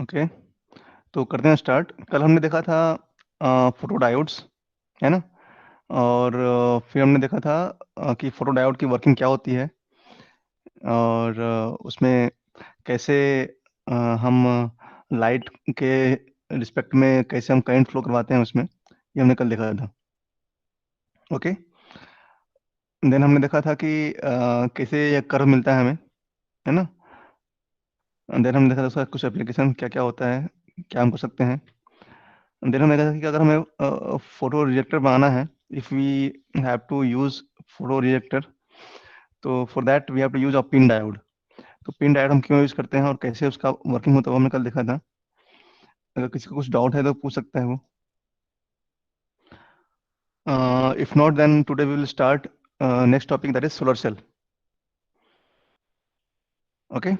Okay, तो करते हैं स्टार्ट। कल हमने देखा था फोटो डायोड्स, है ना। और फिर हमने देखा था कि फोटो डायोड की वर्किंग क्या होती है, और उसमें कैसे हम लाइट के रिस्पेक्ट में कैसे हम करंट फ्लो करवाते हैं उसमें, ये हमने कल देखा था। ओके, देन हमने देखा था कि कैसे ये कर्व मिलता है हमें, है ना। देन हमने देखा था उसका कुछ एप्लीकेशन क्या क्या होता है, क्या हम कर सकते हैं। देन हमने देखा था कि अगर हमें फोटो रिजेक्टर बनाना है, if we have to use photo rejector, तो for that we have to use a pin diode. तो पिन डायोड हम क्यों यूज करते हैं और कैसे उसका वर्किंग होता है वो हमने कल देखा था। अगर किसी को कुछ डाउट है तो पूछ सकता है वो। If not then today we will start next topic, that is solar cell. Okay,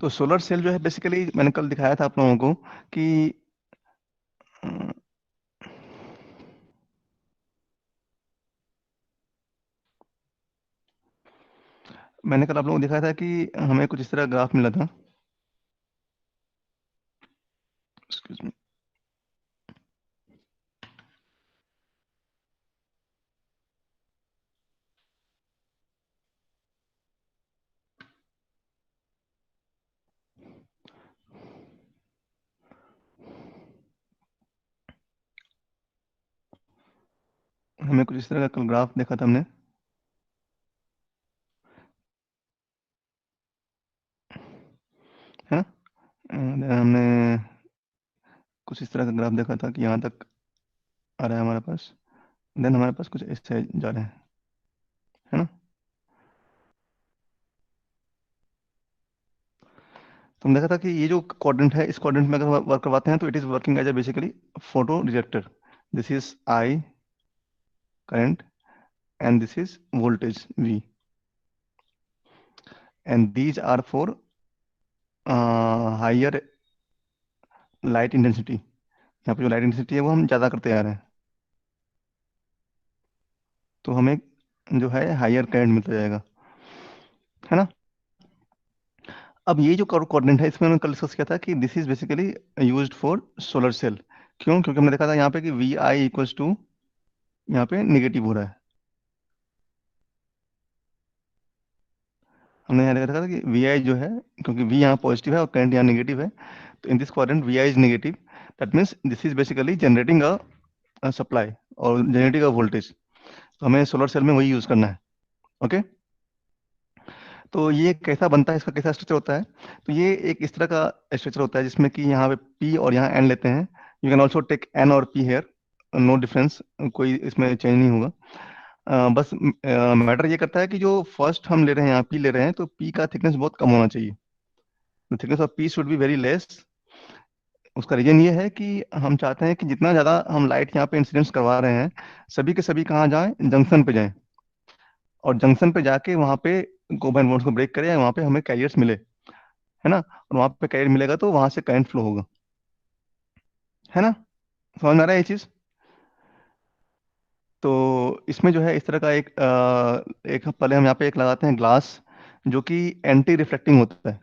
तो सोलर सेल जो है बेसिकली मैंने कल दिखाया था आप लोगों को कि अ, मैंने कल आप लोगों को दिखाया था कि हमें कुछ इस तरह ग्राफ मिला था। Excuse me. हमें कुछ इस तरह का कल ग्राफ देखा था हमने, है ना। then हमने कुछ इस तरह का ग्राफ देखा था कि यहाँ तक आ रहा है हमारे पास, देन हमारे पास कुछ ऐसे जा रहे हैं, है ना। तो हमने देखा था कि ये जो क्वाड्रेंट है, इस क्वाड्रेंट में अगर वर्क करवाते हैं तो it is working as a basically photo detector. This is I current and this is voltage V, and these are for higher light intensity। यहाँ पे जो लाइट इंटेंसिटी है वो हम ज़्यादा करते जा रहे हैं, तो हमें जो है हायर करंट मिलता जाएगा, है ना। अब ये जो कोऑर्डिनेट है इसमें हमने कल डिस्कस किया था कि this is basically used for solar cell. क्यों? क्योंकि हमने देखा था यहाँ पे कि वी आई इक्वल्स टू, यहाँ पे निगेटिव हो रहा है। हमने यहाँ देखा था कि वी आई जो है, क्योंकि वी यहाँ पॉजिटिव है और करंट यहाँ नेगेटिव है, तो in this quadrant V I is negative. That means this is basically generating a supply और जनरेटिंग अ वोल्टेज। तो हमें सोलर सेल में वही यूज करना है। ओके, तो ये कैसा बनता है, इसका कैसा स्ट्रक्चर होता है। तो ये एक इस तरह का स्ट्रक्चर होता है जिसमें कि यहाँ पे पी और यहाँ एन लेते हैं। You can also take N or P here, no difference, कोई इसमें चेंज नहीं होगा। बस मैटर ये करता है कि जो फर्स्ट हम ले रहे हैं, यहाँ पी ले रहे हैं, तो पी का थिकनेस बहुत कम होना चाहिए। The thickness of P should be very less. उसका रीजन ये है कि हम चाहते हैं कि जितना ज़्यादा हम लाइट यहाँ पे इंसिडेंस करवा रहे हैं, सभी के सभी कहाँ जाएं, जंक्शन पे जाएं, और जंक्शन पे जाके वहाँ पे कोवैलेंट बॉन्ड्स को ब्रेक करे, वहाँ पे हमें कैरियर्स मिले, है ना। और वहाँ पे कैरियर मिलेगा तो वहाँ से करंट फ्लो होगा, है ना। समझ में आ रहा है ये चीज़। तो इसमें जो है इस तरह का एक पहले हम यहाँ पे एक लगाते हैं ग्लास, जो कि एंटी रिफ्लेक्टिंग होता है।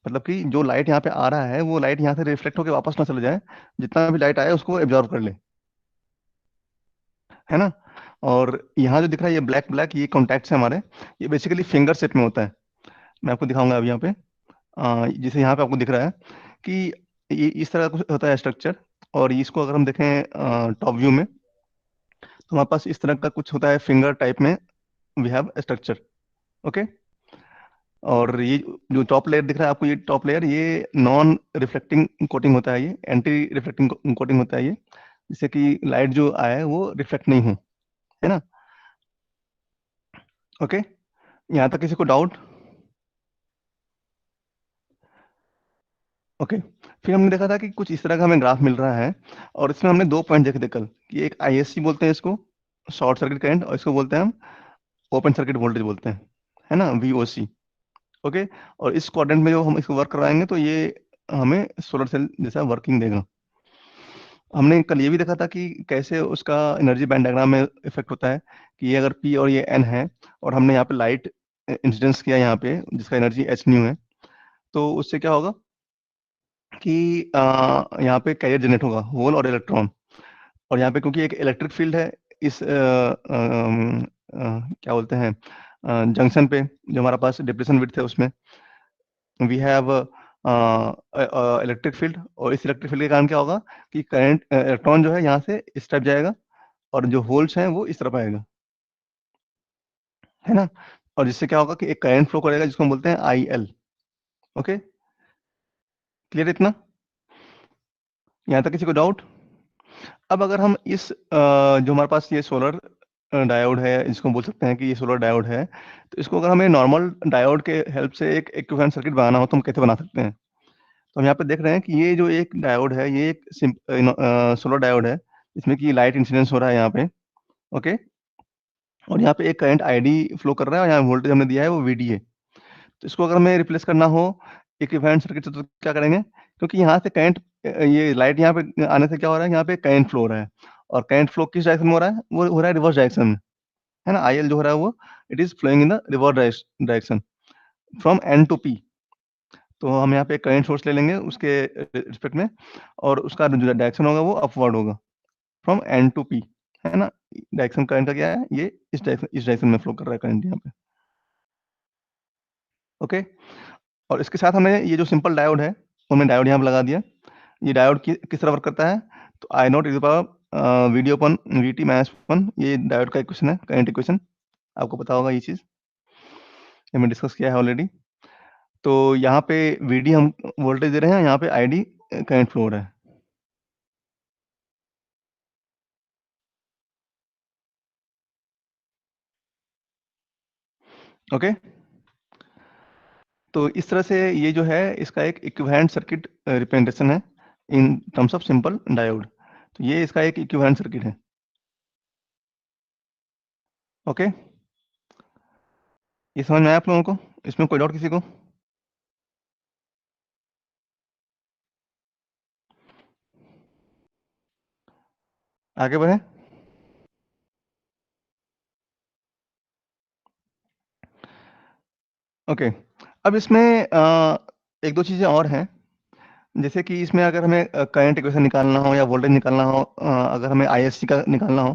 मतलब कि जो लाइट यहाँ पे आ रहा है वो लाइट यहाँ से रिफ्लेक्ट होकर वापस ना चले जाए, जितना भी लाइट आए उसको एब्जॉर्व कर ले, है ना। और यहाँ जो दिख रहा है ये ब्लैक ब्लैक, ये कॉन्टैक्ट्स है हमारे। ये बेसिकली फिंगर शेप में होता है। मैं आपको दिखाऊंगा अभी यहाँ पे, जैसे यहाँ पे आपको दिख रहा है कि ये इस तरह का कुछ होता है स्ट्रक्चर। और इसको अगर हम देखें टॉप व्यू में, तो हमारे पास इस तरह का कुछ होता है, फिंगर टाइप में वी हैव स्ट्रक्चर। ओके, और ये जो टॉप लेयर दिख रहा है आपको, ये टॉप लेयर ये नॉन रिफ्लेक्टिंग कोटिंग होता है, ये एंटी रिफ्लेक्टिंग कोटिंग होता है ये, जिससे कि लाइट जो आए वो रिफ्लेक्ट नहीं हो, है ना। ओके, यहाँ तक किसी को डाउट? ओके, फिर हमने देखा था कि कुछ इस तरह का हमें ग्राफ मिल रहा है, और इसमें हमने दो पॉइंट देखे थे कल कि एक आईएससी बोलते हैं इसको, शॉर्ट सर्किट करंट, और इसको बोलते हैं हम ओपन सर्किट वोल्टेज बोलते हैं, है ना, वीओसी। ओके, और इस क्वाड्रेंट में जो हम इसको वर्क करवाएंगे तो ये हमें सोलर सेल जैसा वर्किंग देगा। हमने कल ये भी देखा था कि कैसे उसका एनर्जी बैंड डायग्राम में इफेक्ट होता है, कि ये अगर पी और ये एन है, और हमने यहाँ पे लाइट इंसिडेंस किया यहाँ पे जिसका एनर्जी एच न्यू है, तो उससे क्या होगा, कि यहाँ पे कैरियर जनरेट होगा, होल और इलेक्ट्रॉन। और यहाँ पे क्योंकि एक इलेक्ट्रिक फील्ड है इस क्या बोलते हैं जंक्शन पे, जो हमारा पास डिप्रेशन विड्थ है उसमें वी हैव इलेक्ट्रिक फील्ड, और इस इलेक्ट्रिक फील्ड के कारण क्या होगा कि करंट इलेक्ट्रॉन जो है यहाँ से इस तरफ जाएगा और जो होल्स हैं वो इस तरफ आएगा, है ना। और जिससे क्या होगा कि एक करंट फ्लो करेगा जिसको हम बोलते हैं आई एल। ओके, क्लियर इतना, यहाँ तक किसी को डाउट? अब अगर हम इस जो हमारे पास ये सोलर डायोड है, इसको बोल सकते हैं कि ये सोलर डायोड है, तो इसको अगर हमें नॉर्मल डायोड के हेल्प से एक इक्विवेलेंट सर्किट बनाना हो तो हम कैसे बना सकते हैं? तो हम यहाँ पे देख रहे हैं कि ये जो एक डायोड है, ये एक सोलर डायोड है, इसमें कि लाइट इंसिडेंस हो रहा है यहाँ पे। ओके, और यहाँ पे एक करंट आईडी फ्लो कर रहा है और यहाँ वोल्टेज हमने दिया है वो वीडी है। तो इसको अगर हमें रिप्लेस करना हो इक्विवेलेंट सर्किट से तो क्या करेंगे? क्योंकि यहाँ से करंट, ये लाइट यहाँ पे आने से क्या हो रहा है, यहाँ पे करंट फ्लो हो रहा है, और करंट फ्लो किस डायरेक्शन में हो रहा है? वो हो रहा है रिवर्स डायरेक्शन में, है ना। आई एल जो हो रहा है वो it is flowing in the reverse direction from N to P. तो हम यहाँ पे करंट सोर्स ले लेंगे उसके रिस्पेक्ट में, और उसका जो डायरेक्शन होगा वो अपवर्ड होगा फ्रॉम एन टू पी, है ना। डायरेक्शन करंट का क्या है, ये इस डायरेक्शन में फ्लो कर रहा है करंट यहाँ पे। ओके, और इसके साथ हमने ये जो सिंपल डायोड है हमने डायोड यहाँ पे लगा दिया। ये डायोड किस तरह वर्क करता है? तो I not is power VD upon V T minus one, ये डायोड का इक्वेशन है, करंट इक्वेशन। आपको पता होगा ये चीज, ये हमने डिस्कस किया है ऑलरेडी। तो यहाँ पे वीडी हम वोल्टेज दे रहे हैं, यहाँ पे आईडी करंट फ्लो हो रहा है। ओके, तो इस तरह से ये जो है इसका एक इक्विवेलेंट सर्किट रिप्रेजेंटेशन है in terms of simple diode. तो ये इसका एक इक्विवेलेंट सर्किट है। ओके, ये समझ में आया आप लोगों को? इसमें कोई डाउट किसी को? आगे बढ़े। ओके, अब इसमें एक दो चीज़ें और हैं, जैसे कि इसमें अगर हमें करंट इक्वेशन निकालना हो या वोल्टेज निकालना हो, अगर हमें आईएससी का निकालना हो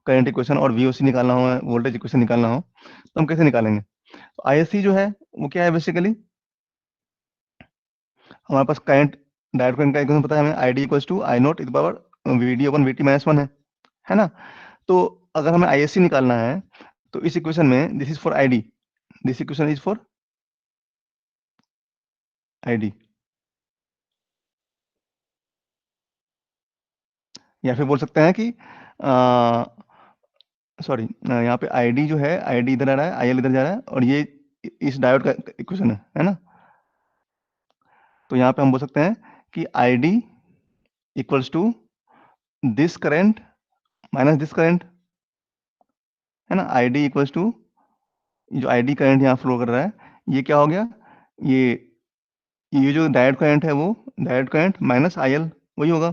करंट इक्वेशन, और वीओसी निकालना हो, वोल्टेज इक्वेशन निकालना हो, तो हम कैसे निकालेंगे? तो आईएससी जो है वो क्या है बेसिकली, हमारे पास करंट डायोड करंट का इक्वेशन पता है हमें, ID equals to I not is power VD upon VT minus one है ना। तो अगर हमें आईएससी निकालना है तो इस इक्वेशन में this is for ID, this equation is for ID, या फिर बोल सकते हैं कि सॉरी, यहाँ पे आईडी जो है, आईडी इधर आ रहा है, आईएल इधर जा रहा है, और ये इस डायोड का इक्वेशन है ना। तो यहाँ पे हम बोल सकते हैं कि ID equals to this current minus this current, है ना। आईडी इक्वल्स टू जो आईडी करंट यहाँ फ्लो कर रहा है, ये क्या हो गया, ये ये जो डायोड करंट है वो डायोड करंट माइनस आईएल वही होगा,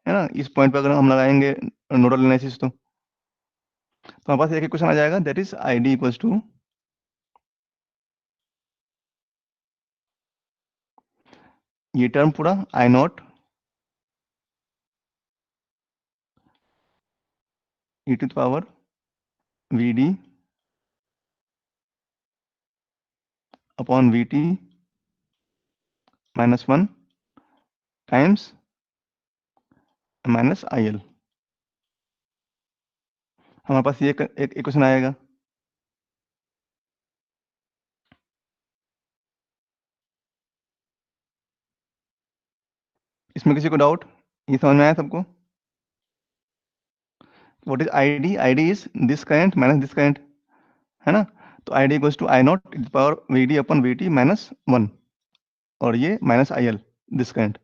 है ना। इस पॉइंट पर अगर हम लगाएंगे नोडल एनालिसिस तो हमारे पास एक इक्वेशन आ जाएगा, that is ID equals to ये टर्म पूरा I not E to power V D upon V T minus one times minus I L, हमारे पास ये एक इक्वेशन आएगा। इसमें किसी को डाउट? ये समझ में आया सबको? What is ID? ID is this current minus this current, है ना। तो ID equals to I not is power V D upon V T minus one, और ये माइनस आई एल दिस करंट।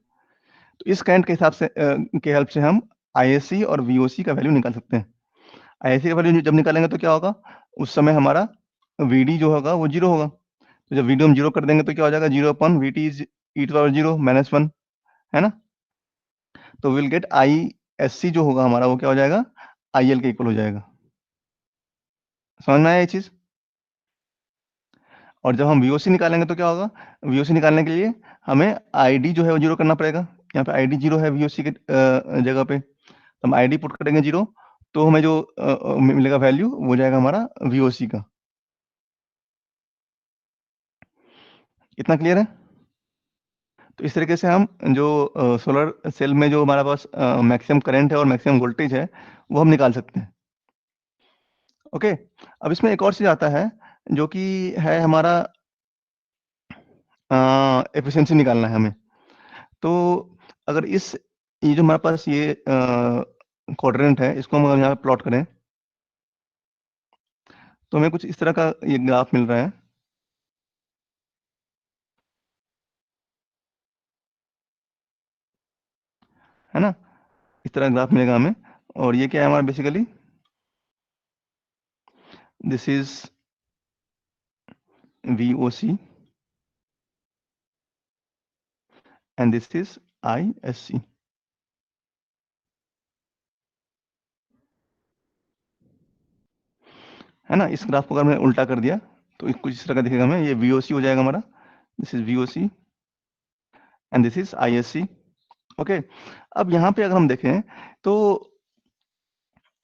तो इस करंट के हिसाब से के हेल्प से हम आईएससी और वीओसी का वैल्यू निकाल सकते हैं। आईएससी का वैल्यू जब निकालेंगे तो क्या होगा, उस समय हमारा वीडी जो होगा वो जीरो होगा। तो जब वीडी हम जीरो कर देंगे तो क्या हो जाएगा, zero upon V T is e to power zero minus one, है ना। तो will get I S C जो होगा हमारा वो क्या हो जाएगा, आई एल के इक्वल हो जाएगा। समझ में आया ये चीज? और जब हम वीओसी निकालेंगे तो क्या होगा, वीओसी निकालने के लिए हमें आईडी जो है वो जीरो करना पड़ेगा। यहाँ पे आईडी जीरो है वीओसी के जगह पे, तो हम आईडी पुट करेंगे जीरो, तो हमें जो मिलेगा वैल्यू वो जाएगा हमारा वीओसी का। इतना क्लियर है? तो इस तरीके से हम जो सोलर सेल में जो हमारे पास मैक्सिमम करंट है और मैक्सिमम वोल्टेज है वो हम निकाल सकते हैं। ओके, अब इसमें एक और चीज आता है जो कि है हमारा एफिशिएंसी निकालना है हमें। तो अगर इस ये जो हमारे पास ये क्वाड्रेंट है इसको हम अगर यहाँ पे प्लॉट करें तो हमें कुछ इस तरह का ये ग्राफ मिल रहा है ना? इस तरह ग्राफ मिलेगा हमें। और ये क्या है हमारा basically, this is VOC and this is ISC, है ना? इस ग्राफ को अगर मैंने उल्टा कर दिया तो कुछ इस तरह का दिखेगा हमें, ये VOC हो जाएगा हमारा, this is VOC and this is ISC। Okay, अब यहाँ पे अगर हम देखें तो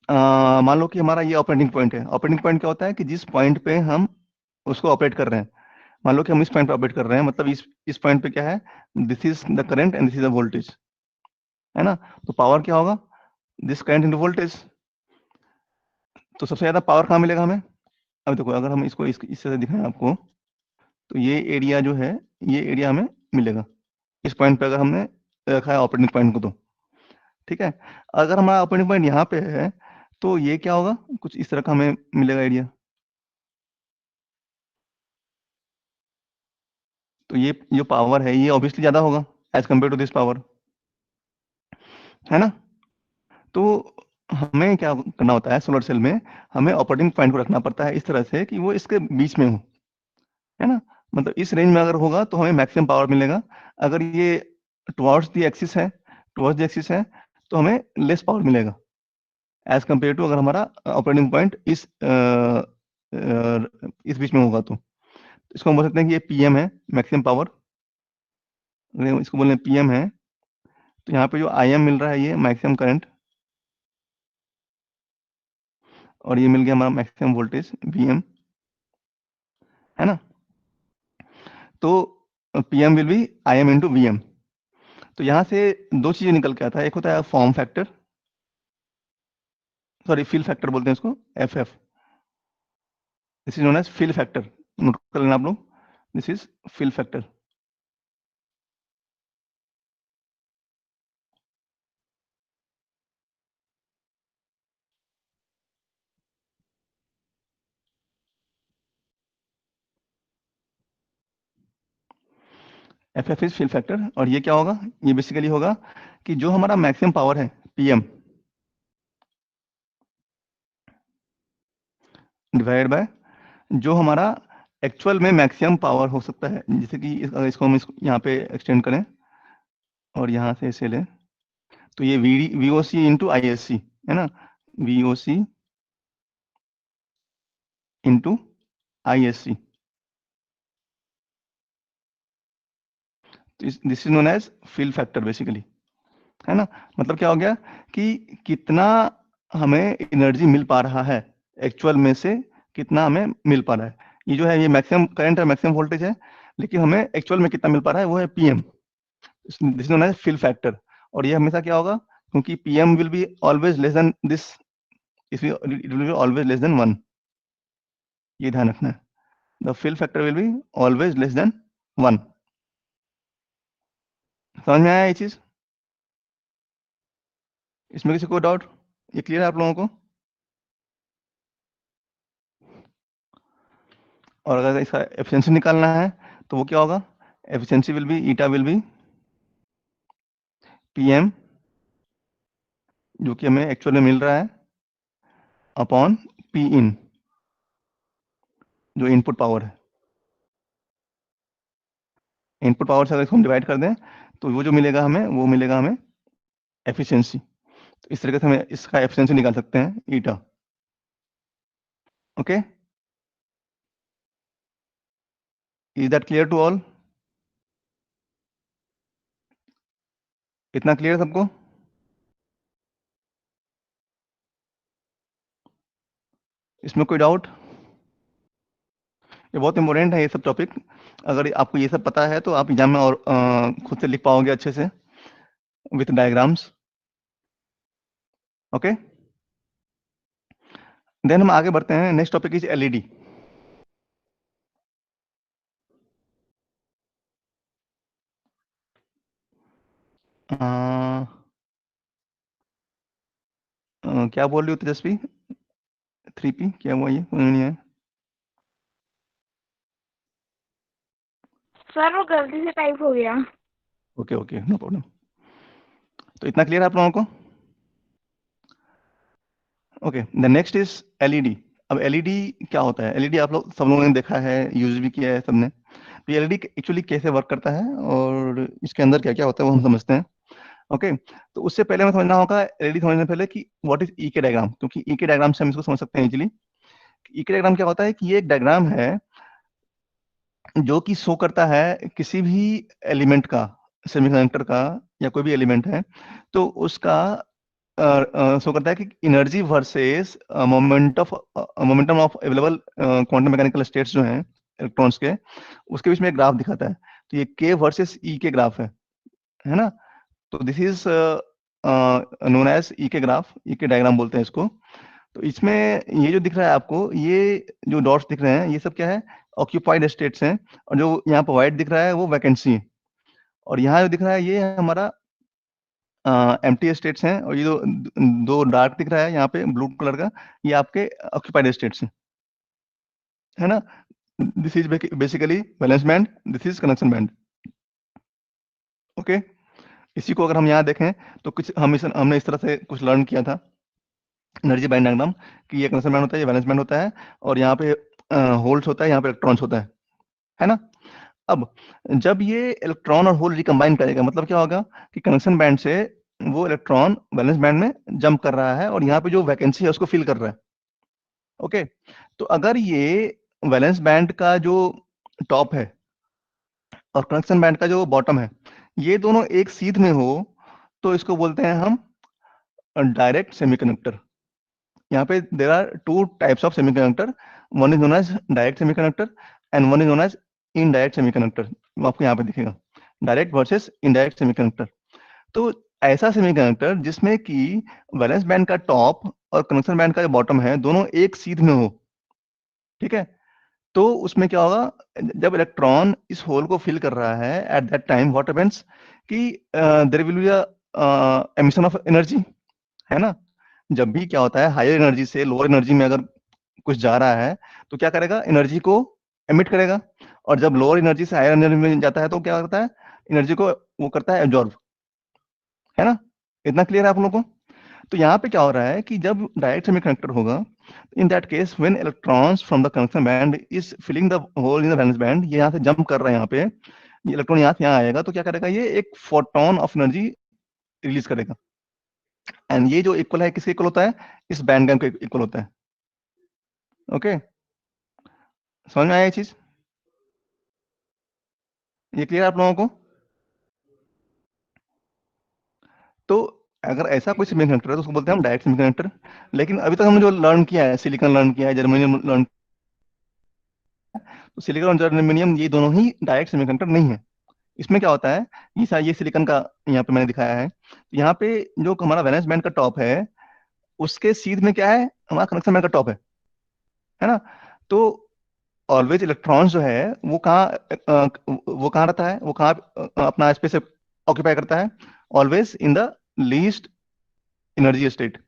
मान लो कि हमारा ये ऑपरेटिंग पॉइंट है। ऑपरेटिंग पॉइंट क्या होता है कि जिस पॉइंट पे हम उसको ऑपरेट कर रहे हैं, मान लो कि हम इस पॉइंट पे ऑपरेट कर रहे हैं, मतलब इस पॉइंट पे क्या है, this is the current and this is the voltage, है ना? तो पावर क्या होगा, दिस करंट इनटू वोल्टेज। तो सबसे ज्यादा पावर कहाँ मिलेगा हमें? अब देखो अगर हम इसको इस तरह दिखाएं आपको, तो ये एरिया जो है ये एरिया हमें मिलेगा इस पॉइंट पे अगर हमने रखा है ऑपरेटिंग पॉइंट को तो, ठीक है? अगर हमारा ऑपरेटिंग पॉइंट यहाँ पे है तो ये क्या होगा, कुछ इस तरह का हमें मिलेगा एरिया। तो ये जो पावर है ये ऑब्वियसली ज्यादा होगा as compared to this power, है ना? तो हमें क्या करना होता है सोलर सेल में, हमें ऑपरेटिंग पॉइंट को रखना पड़ता है इस तरह से कि वो इसके बीच में हो, है ना? मतलब इस रेंज में अगर होगा तो हमें मैक्सिमम पावर मिलेगा। अगर ये टुवर्ड्स द एक्सिस है, टुवर्ड्स द एक्सिस है तो हमें लेस पावर मिलेगा एज कम्पेयर टू अगर हमारा ऑपरेटिंग पॉइंट इस बीच में होगा। तो इसको हम बोल सकते हैं कि ये PM है, मैक्सिमम पावर। अगर इसको बोले PM है तो यहाँ पे जो IM मिल रहा है ये मैक्सिमम करंट, और ये मिल गया हमारा मैक्सिमम वोल्टेज VM, है ना? तो PM will B IM into VM। तो यहाँ से दो चीजें निकल के आता है, एक होता है form factor, sorry fill factor बोलते हैं इसको, FF। This is known as fill factor, note कर लेना आप लोग, this is fill factor. FF is fill factor. और ये क्या होगा, ये बेसिकली होगा कि जो हमारा मैक्सिमम पावर है PM डिवाइडेड बाय जो हमारा एक्चुअल में मैक्सिमम पावर हो सकता है। जैसे कि अगर इसको हम यहाँ पे एक्सटेंड करें और यहाँ से इसे लें तो ये VOC इंटू ISC, है ना? VOC into ISC, this is known as fill factor basically, है ना? मतलब क्या हो गया कि कितना हमें एनर्जी मिल पा रहा है एक्चुअल में से, कितना हमें मिल पा रहा है। ये जो है ये मैक्सिमम करंट है, मैक्सिमम वोल्टेज है, लेकिन हमें एक्चुअल में कितना मिल पा रहा है वो है PM, this is known as fill factor. और ये हमेशा क्या होगा, क्योंकि PM will be always less than दिस, it will be always less than 1, ये ध्यान रखना है। The fill factor will be always less than 1। समझ में आया ये चीज? इसमें किसी को डाउट? ये क्लियर है आप लोगों को? और अगर इसका एफिशिएंसी निकालना है तो वो क्या होगा, efficiency will be eta will be PM, जो कि हमें एक्चुअल में मिल रहा है, अपॉन P इन, जो इनपुट पावर है। इनपुट पावर से अगर इसको हम डिवाइड कर दें तो वो जो मिलेगा हमें वो मिलेगा हमें एफिशिएंसी। तो इस तरीके से हम इसका एफिशिएंसी निकाल सकते हैं eta. Okay, is that clear to all? इतना क्लियर सबको? इसमें कोई डाउट? ये बहुत इंपॉर्टेंट है ये सब टॉपिक। अगर आपको ये सब पता है तो आप एग्जाम में और खुद से लिख पाओगे अच्छे से विथ डायग्राम्स। ओके, देन हम आगे बढ़ते हैं। Next topic is LED. क्या बोल रही हो तेजस्वी? 3P क्या हुआ? ये समझ नहीं है। सर वो गलती से टाइप हो गया। Okay okay, no problem. तो इतना क्लियर है आप लोगों को? Okay, the next is LED. अब एलईडी क्या होता है? एलईडी आप लोग सब लोगों ने देखा है, यूज भी किया है सबने। तो एलईडी एक्चुअली कैसे वर्क करता है और इसके अंदर क्या क्या होता है वो हम समझते हैं। ओके, तो उससे पहले हमें समझना होगा एलईडी समझने से पहले कि व्हाट इज ई के डायग्राम, क्योंकि ई के डायग्राम से हम इसको समझ सकते हैं इजीली। ई के डायग्राम क्या होता है कि ये एक डायग्राम है जो कि शो करता है किसी भी एलिमेंट का, सेमीकंडक्टर का या कोई भी एलिमेंट है, तो उसका शो करता है कि energy versus momentum of available quantum mechanical states जो हैं इलेक्ट्रॉन्स के, उसके बीच में एक ग्राफ दिखाता है। तो ये के वर्सेस ई के ग्राफ है ना? तो दिस इज नोन एज ई के ग्राफ, ई के डायग्राम बोलते हैं इसको। तो इसमें ये जो दिख रहा है आपको, ये जो डॉट्स दिख रहे हैं ये सब क्या है? ऑक्यूपाइड स्टेट्स हैं। और जो यहाँ पर व्हाइट दिख रहा है वो वैकेंसी है। और यहाँ जो दिख रहा है ये हमारा एम्प्टी स्टेट्स हैं। और ये जो दो डार्क दिख रहा है यहाँ पे ब्लू कलर का, ये आपके ऑक्यूपाइड स्टेट्स हैं, है ना? This is basically valence band, this is connection band. Okay, इसी को अगर हम यहाँ देखें तो कुछ हमने इस तरह से कुछ लर्न किया था एनर्जी बैंड डायग्राम, कि ये कनेक्शन बैंड होता है, ये वैलेंस बैंड होता है, और यहाँ पे होल्स होता है, यहाँ पे इलेक्ट्रॉन्स होता है ना? अब जब ये इलेक्ट्रॉन और होल रिकम्बाइन करेगा, मतलब क्या होगा कि कनेक्शन बैंड से वो इलेक्ट्रॉन वैलेंस बैंड में जंप कर रहा है और यहाँ पे जो वैकेंसी है उसको फिल कर रहा है। ओके, तो अगर ये वैलेंस बैंड का जो टॉप है और कनेक्शन बैंड का जो बॉटम है, ये दोनों एक सीध में हो, तो इसको बोलते हैं हम डायरेक्ट सेमीकंडक्टर। यहाँ पे there are two types of semiconductor, one is known as direct semiconductor and one is known as indirect semiconductor. वो आपको यहाँ पे दिखेगा, डायरेक्ट वर्सेस इनडायरेक्ट सेमीकंडक्टर। तो ऐसा सेमीकंडक्टर जिसमें कि वैलेंस बैंड का टॉप और कनेक्शन बैंड का जो बॉटम है दोनों एक सीध में हो, ठीक है? तो उसमें क्या होगा, जब इलेक्ट्रॉन इस होल को फिल कर रहा है at that time what happens कि there will be emission of energy, है ना? जब भी क्या होता है, हायर एनर्जी से लोअर एनर्जी में अगर कुछ जा रहा है तो क्या करेगा, एनर्जी को एमिट करेगा। और जब लोअर एनर्जी से हायर एनर्जी में जाता है तो क्या करता है, एनर्जी को वो करता है एब्जॉर्ब, है ना? इतना क्लियर है आप लोगों को? तो यहाँ पे क्या हो रहा है कि जब डायरेक्ट सेमीकंडक्टर होगा, in that case when electrons from the connection band is filling the hole in the valence band, ये यहाँ से जंप कर रहा है, यहाँ पे ये इलेक्ट्रॉन यहाँ से यहाँ आएगा, तो क्या करेगा, ये एक फोटोन ऑफ एनर्जी रिलीज करेगा। एंड ये जो इक्वल है किसके इक्वल होता है, इस बैंड गैप के इक्वल होता है। ओके, समझ में आया ये चीज? ये क्लियर है आप लोगों को? तो अगर ऐसा कोई सेमीकंडक्टर है तो उसको बोलते हैं हम डायरेक्ट सेमीकंडक्टर। लेकिन अभी तक हमने जो लर्न किया है, सिलिकॉन लर्न किया है, जर्मेनियम लर्न, तो सिलिकॉन और जर्मेनियम ये दोनों ही डायरेक्ट सेमीकंडक्टर नहीं है। इसमें क्या होता है, ये सिलिकॉन का यहाँ पे मैंने दिखाया है। यहाँ पे जो हमारा वैलेंस बैंड का टॉप है उसके सीध में क्या है, हमारा कनेक्शन बैंड का टॉप है ना? तो ऑलवेज इलेक्ट्रॉन्स जो है वो वो कहाँ रहता है, वो कहाँ अपना स्पेस ऑक्यूपाई करता है, always in the least energy state.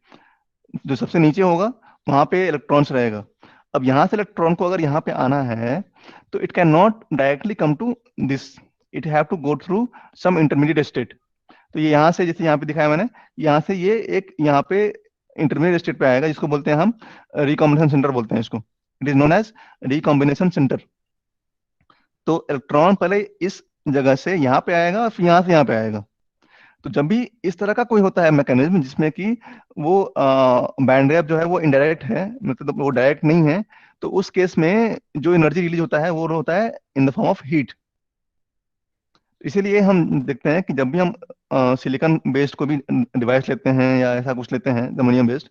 जो सबसे नीचे होगा वहां पे इलेक्ट्रॉन्स रहेगा। अब यहाँ से इलेक्ट्रॉन को अगर यहाँ पे आना है तो it can not directly come to this, it have to go through some intermediate state. तो ये यहाँ से, जैसे यहाँ पे दिखाया मैंने, यहाँ से ये एक यहाँ पे इंटरमीडिएट स्टेट पे आएगा, जिसको बोलते हैं हम रिकॉम्बिनेशन सेंटर बोलते हैं इसको। It is known as recombination centre. तो इलेक्ट्रॉन पहले इस जगह से यहाँ पे आएगा और फिर यहाँ से यहाँ पे आएगा। तो जब भी इस तरह का कोई होता है मैकेनिज्म जिसमें कि वो बैंड गैप जो है वो इनडायरेक्ट है, मतलब वो डायरेक्ट नहीं है, तो उस केस में जो एनर्जी रिलीज होता है वो होता है in the form of heat. इसीलिए हम देखते हैं कि जब भी हम सिलिकॉन बेस्ड कोई भी डिवाइस लेते हैं या ऐसा कुछ लेते हैं जर्मेनियम बेस्ड,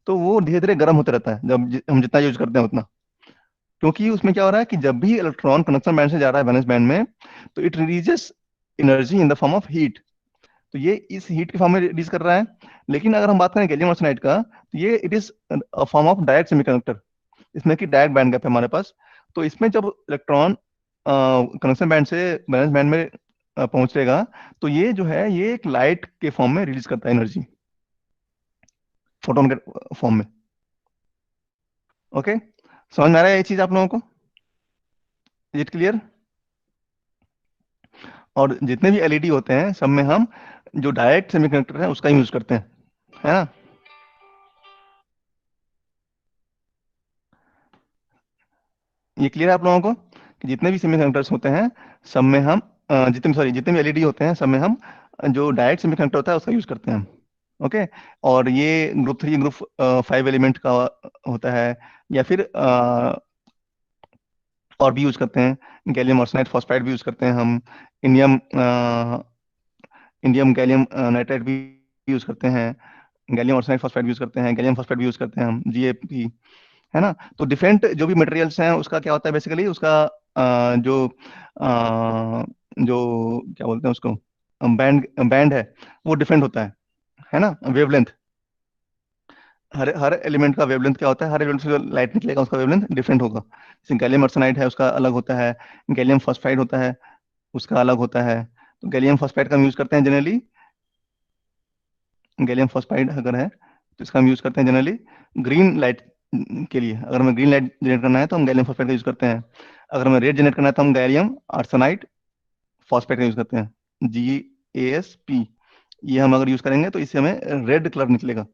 तो वो धीरे धीरे गर्म होता रहता है जब हम जितना यूज करते हैं उतना। क्योंकि उसमें क्या हो रहा है कि जब भी इलेक्ट्रॉन कंडक्शन बैंड से जा रहा है वैलेंस बैंड में, तो it releases energy in the form of heat. तो ये इस हीट के फॉर्म में रिलीज कर रहा है। लेकिन अगर हम बात करें गैलियम आर्सेनाइड का, तो ये it is a form of direct semiconductor. इसमें कि डायरेक्ट बैंड गैप है हमारे पास। तो इसमें जब इलेक्ट्रॉन कंडक्शन बैंड से वैलेंस बैंड में पहुंचेगा, तो ये जो है ये एक लाइट के फॉर्म में रिलीज करता है एनर्जी, फोटोन के फॉर्म में। ओके, समझ में आ रहा है ये चीज आप लोगों को? Is it clear? और जितने भी एलईडी होते हैं सब में हम जो डायरेक्ट सेमीकंडक्टर है उसका यूज करते हैं, है ना? ये क्लियर है आप लोगों को कि जितने भी सेमीकंडक्टर्स होते हैं सब में हम जितने भी एलईडी होते हैं सब में हम जो डायरेक्ट सेमीकंडक्टर होता है उसका यूज करते हैं हम। ओके। और ये ग्रुप 3 ग्रुप 5 एलिमेंट का होता है, या फिर और भी यूज करते हैं, गैलियम आर्सेनाइड फॉस्फाइड भी यूज करते हैं हम, इंडियम इंडियम गैलियम नाइट्राइड भी यूज करते हैं, गैलियम आर्सेनाइड फॉस्फाइड भी यूज करते हैं, गैलियम फॉस्फाइड भी यूज करते हैं हम, जीएपी, है ना? तो डिफरेंट जो भी मटेरियल्स हैं उसका क्या होता है बेसिकली उसका जो क्या बोलते हैं उसको, बैंड बैंड है वो डिफरेंट होता है ना? वेवलेंथ, हर हर एलिमेंट का वेवलेंथ क्या होता है, हर एलिमेंट से जो लाइट निकलेगा उसका वेवलेंथ डिफरेंट होगा। जैसे गैलियम आर्सेनाइड है उसका अलग होता है, गैलियम फॉस्फाइड होता है उसका अलग होता है। तो गैलियम फॉस्फाइड का हम यूज करते हैं जनरली, गैलियम फॉस्फाइड अगर है तो इसका हम यूज करते हैं जनरली ग्रीन लाइट के लिए। अगर हमें ग्रीन लाइट जनरेट करना है तो हम गैलियम फॉस्फाइड का यूज करते हैं। अगर हमें रेड जनरेट करना है तो हम गैलियम आर्सेनाइड फॉस्फेट का यूज करते हैं, GaSP। ये हम अगर यूज करेंगे तो इससे हमें रेड कलर निकलेगा,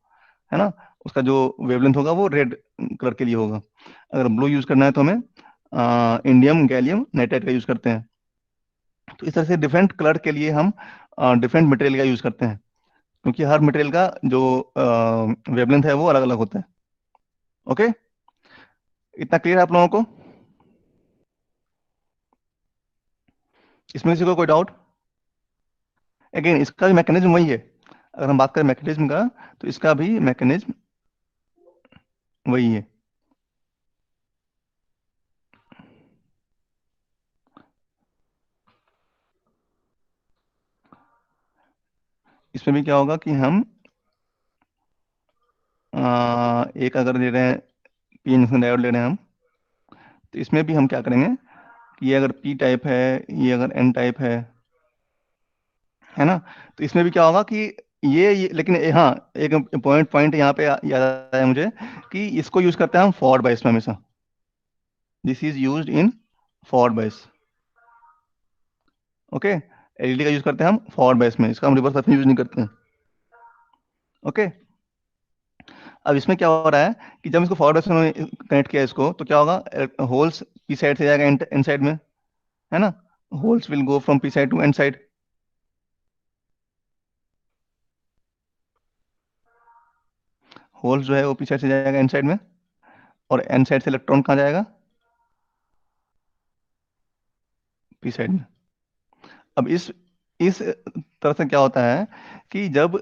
है ना? उसका जो वेवलेंथ होगा वो रेड कलर के लिए होगा। अगर ब्लू यूज करना है तो हमें इंडियम गैलियम नाइट्राइड का यूज करते हैं। तो इस तरह से डिफरेंट कलर के लिए हम डिफरेंट मटेरियल का यूज करते हैं, क्योंकि हर मटेरियल का जो वेवलेंथ है वो अलग अलग होता है। ओके, इतना क्लियर है आप लोगों को? इसमें किसी को कोई डाउट? अगेन इसका भी मैकेनिज्म वही है। अगर हम बात करें मैकेनिज्म का, तो इसका भी मैकेनिज्म वही है। इसमें भी क्या होगा कि हम एक अगर ले रहे हैं, पी जंक्शन डायोड ले रहे हैं हम, तो इसमें भी हम क्या करेंगे कि ये अगर पी टाइप है, ये अगर एन टाइप है ना? तो इसमें भी क्या होगा कि लेकिन हाँ, एक पॉइंट पॉइंट यहाँ पे याद आया मुझे कि इसको यूज करते हैं हम फॉरवर्ड बायस में हमेशा। This is used in forward bias. Okay, LED का यूज करते हैं हम फॉरवर्ड बायस में, इसका हम रिवर्स बायस में यूज नहीं करते हैं। ओके। अब इसमें क्या हो रहा है कि जब इसको फॉरवर्ड बायस में कनेक्ट किया इसको, तो क्या होगा, होल्स पी साइड से जाएगा एन साइड में, है ना? Holes will go from P side to N side. Holes जो है वो पी साइड से जाएगा एन साइड में, और एन साइड से इलेक्ट्रॉन कहाँ जाएगा, पी साइड में। अब इस तरह से क्या होता है कि जब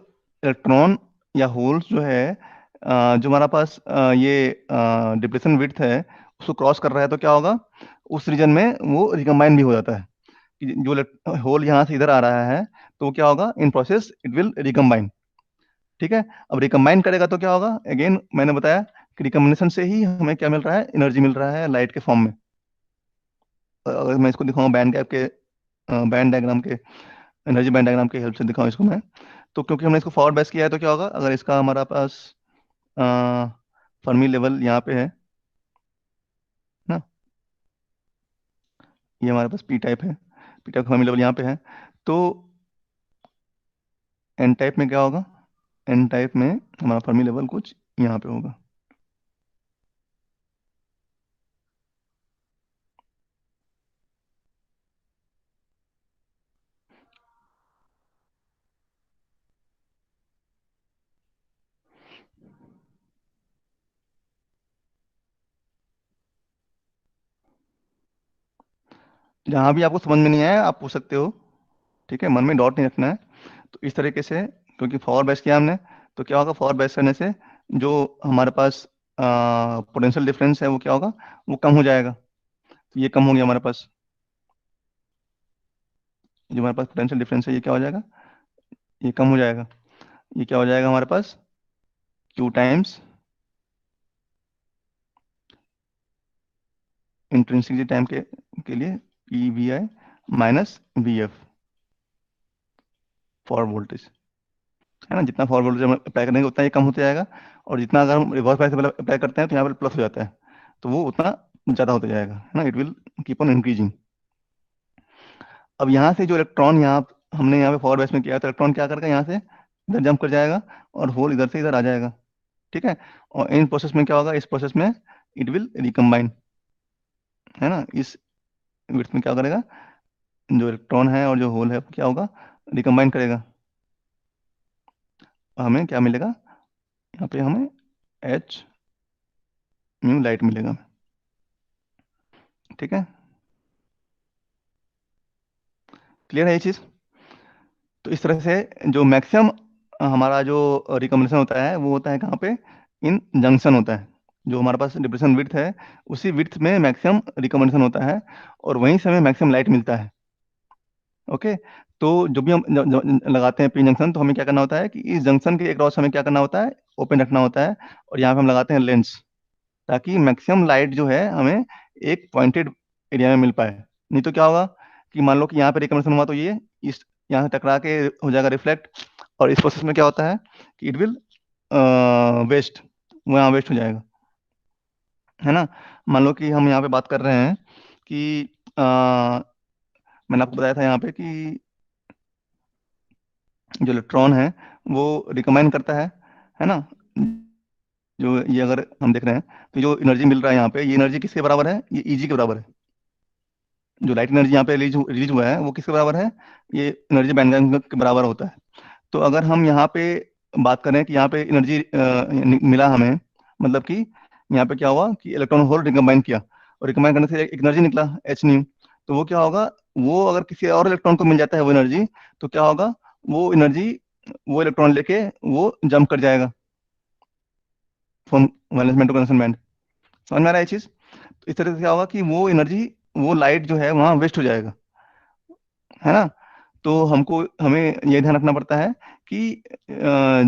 इलेक्ट्रॉन या होल्स जो है जो हमारा पास ये डिप्लेशन विड्थ है उसको क्रॉस कर रहा है, तो क्या होगा, उस रीजन में वो रिकम्बाइन भी हो जाता है। कि जो होल यहाँ से इधर आ रहा है तो क्या होगा, in process it will recombine. ठीक है। अब रिकम्बाइन करेगा तो क्या होगा, अगेन मैंने बताया कि रिकम्बिनेशन से ही हमें क्या मिल रहा है, एनर्जी मिल रहा है लाइट के फॉर्म में। अगर मैं इसको दिखाऊं बैंड गैप के बैंड डायग्राम के, एनर्जी बैंड डायग्राम की हेल्प से दिखाऊं इसको मैं, तो क्योंकि हमने इसको फॉरवर्ड बेस किया है तो क्या होगा, अगर इसका हमारा पास फर्मी लेवल यहाँ पे है ना, ये हमारे पास पी टाइप है, पी टाइप फर्मी लेवल यहाँ पे है, तो एन टाइप में क्या होगा, एन टाइप में हमारा फर्मी लेवल कुछ यहाँ पे होगा। जहाँ भी आपको समझ में नहीं आया आप पूछ सकते हो, ठीक है, मन में डॉट नहीं रखना है। तो इस तरीके से, क्योंकि फॉरवर्ड बैच किया हमने, तो क्या होगा, फॉरवर्ड बैच करने से जो हमारे पास पोटेंशियल डिफरेंस है वो क्या होगा, वो कम हो जाएगा। तो ये कम हो गया हमारे पास, जो हमारे पास पोटेंशियल डिफरेंस है ये क्या हो जाएगा, ये कम हो जाएगा। ये क्या हो जाएगा हमारे पास, क्यू टाइम्स इंट्रिंसिक टाइम के लिए P V I minus V F forward voltage, है ना। जितना फॉरवर्ड वोल्टेज हम अप्लाई करेंगे उतना ये कम होता जाएगा, और जितना अगर हम रिवर्स बायस अप्लाई करते हैं तो यहाँ पर प्लस हो जाता है, तो वो उतना ज़्यादा होता जाएगा, है ना। It will keep on increasing. अब यहाँ से जो इलेक्ट्रॉन यहाँ हमने यहाँ पे फॉरवर्ड बायस में किया, तो इलेक्ट्रॉन क्या करेगा, यहाँ से इधर जंप कर जाएगा और होल इधर से इधर आ जाएगा, ठीक है। और इन प्रोसेस में क्या होगा, इस प्रोसेस में इट विल रिकम्बाइन, है ना। इस विड्थ में क्या करेगा, जो इलेक्ट्रॉन है और जो होल है क्या होगा, रिकम्बाइन करेगा। हमें क्या मिलेगा, यहाँ पे हमें एच म्यू लाइट मिलेगा, ठीक है। क्लियर है ये चीज़। तो इस तरह से जो मैक्सिमम हमारा जो रिकमेंडेशन होता है वो होता है कहाँ पे, इन जंक्शन होता है। जो हमारे पास डिप्रेशन विड्थ है उसी विड्थ में मैक्सिमम रिकमेंडेशन होता है, और वहीं से हमें मैक्सिमम लाइट मिलता है। ओके। तो जो भी हम लगाते हैं पिन जंक्शन, तो हमें क्या करना होता है कि इस जंक्शन के क्रॉस हमें क्या करना होता है, ओपन रखना होता है, और यहाँ पे हम लगाते हैं लेंस, ताकि मैक्सिमम लाइट जो है हमें एक पॉइंटेड एरिया में मिल पाए। नहीं तो क्या होगा कि मान लो कि यहाँ पे रिकमेंडेशन हुआ तो ये इस यहाँ से टकरा के हो जाएगा रिफ्लेक्ट, और इस प्रोसेस में क्या होता है कि इट विल वेस्ट, वो यहाँ वेस्ट हो जाएगा, है ना। मान लो कि हम यहाँ पे बात कर रहे हैं कि मैंने आपको बताया था यहाँ पे कि जो इलेक्ट्रॉन है वो रिकमेंड करता है ना। जो ये अगर हम देख रहे हैं तो जो एनर्जी मिल रहा है यहाँ पे, ये एनर्जी किसके बराबर है, ये ईजी के बराबर है। जो लाइट एनर्जी यहाँ पे रिलीज हुआ है वो किसके बराबर है, ये एनर्जी बैंड के बराबर होता है। तो अगर हम यहाँ पे बात करें कि यहाँ पे एनर्जी मिला हमें, मतलब कि यहाँ पे क्या हुआ कि इलेक्ट्रॉन होल रिकम्बाइन किया, और रिकम्बाइन करने से एक एनर्जी निकला एच न्यू। तो वो क्या होगा, वो अगर किसी और इलेक्ट्रॉन को मिल जाता है वो एनर्जी, तो क्या होगा, वो एनर्जी वो इलेक्ट्रॉन लेके वो जंप कर जाएगा from valence band to valence band. समझ में आ रहा है ये चीज। तो इस तरह से क्या होगा कि वो एनर्जी, वो लाइट जो है वहाँ वेस्ट हो जाएगा, है ना। तो हमको हमें ये ध्यान रखना पड़ता है कि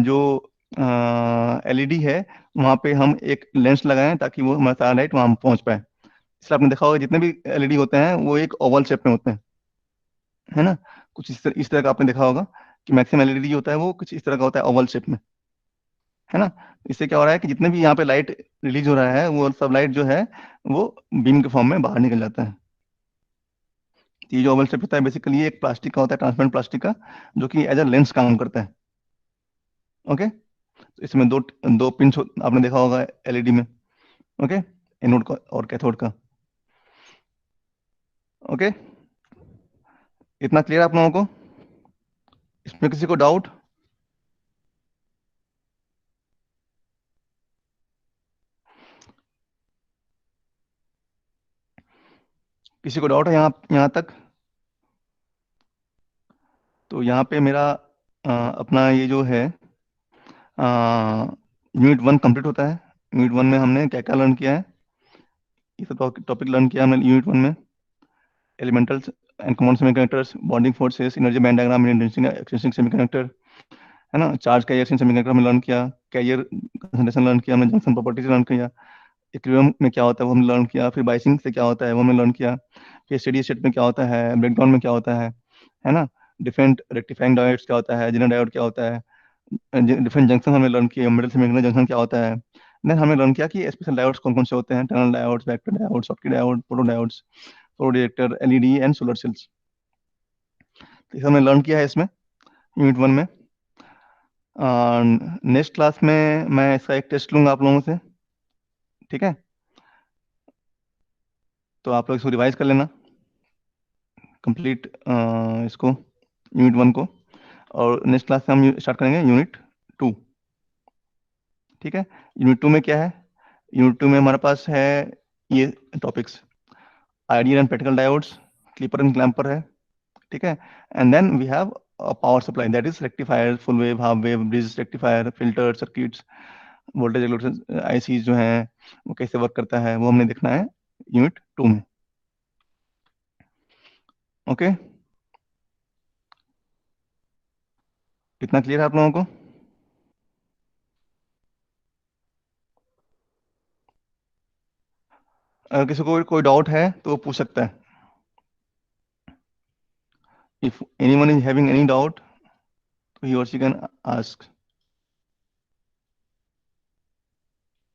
जो एलईडी है वहाँ पे हम एक लेंस लगाएं ताकि वो हमारा सारा लाइट वहाँ पहुंच पाए। इसलिए आपने देखा होगा जितने भी एलईडी होते हैं वो एक ओवल शेप में होते हैं, है ना। कुछ इस तरह का आपने देखा होगा कि मैक्सिमम एलईडी होता है वो कुछ इस तरह का होता है ओवल शेप में, है ना। इससे क्या हो रहा है कि जितने भी यहाँ पे लाइट रिलीज हो रहा है वो सब लाइट जो है वो बीम के फॉर्म में बाहर निकल जाता है। तो ये जो ओवल शेप होता है बेसिकली एक प्लास्टिक का होता है, ट्रांसपेरेंट प्लास्टिक का, जो कि एज अ लेंस काम करता है। ओके। तो इसमें दो दो पिंच आपने देखा होगा एलईडी में। ओके, एनोड का और कैथोड का। ओके, इतना क्लियर आप लोगों को, इसमें किसी को डाउट, किसी को डाउट है यहाँ यहाँ तक। तो यहाँ पे मेरा अपना ये जो है यूनिट वन कंप्लीट होता है। यूनिट वन में हमने क्या क्या लर्न किया है, ये सब टॉपिक लर्न किया हमने यूनिट वन में। Elementals and compound semiconductors, bonding forces, energy band diagram, intrinsic semiconductor, है ना। चार्ज कैरियर सेमीकंडक्टर में लर्न किया, कैरियर कंसंट्रेशन लर्न किया हमने, जंक्शन प्रॉपर्टीज लर्न किया, इक्विलिब्रियम में क्या होता है वो हमने लर्न किया, फिर बाइसिंग से क्या होता है वो हमने लर्न किया, फिर स्टेडी स्टेट में क्या होता है, ब्रेकडाउन में क्या होता है ना। डिफरेंट रेक्टिफाइंग डायोड्स क्या होता है, जेनर डायोड क्या होता है, डिफरेंट जंक्शन हमने लर्न किए, मिडिल सेमीकंडक्टर जंक्शन क्या होता है। देन हमने लर्न किया कि स्पेशल डायोड्स कौन कौन से होते हैं, tunnel diodes, vector diodes, Schottky diode, photo diodes, photo detector, LED and solar cells. तो हमने लर्न किया है इसमें यूनिट वन में। नेक्स्ट क्लास में मैं इसका एक टेस्ट लूंगा आप लोगों से, ठीक है। तो आप लोग इसको रिवाइज कर लेना कंप्लीट इसको, यूनिट वन को। और नेक्स्ट क्लास से हम स्टार्ट करेंगे यूनिट टू, ठीक है। यूनिट टू में क्या है, यूनिट टू में हमारे पास है ये topics, ideal and practical diodes, clipper and clamper है, ठीक है। And then we have power supply, that is rectifier, full wave, half wave, bridge rectifier, filter circuits, voltage regulator IC जो है वो कैसे वर्क करता है वो हमने देखना है यूनिट 2 में। ओके, कितना क्लियर है आप लोगों को? अगर किसी को कोई डाउट है तो वो पूछ सकता है। If anyone is having any doubt तो ही और शी कैन आस्क।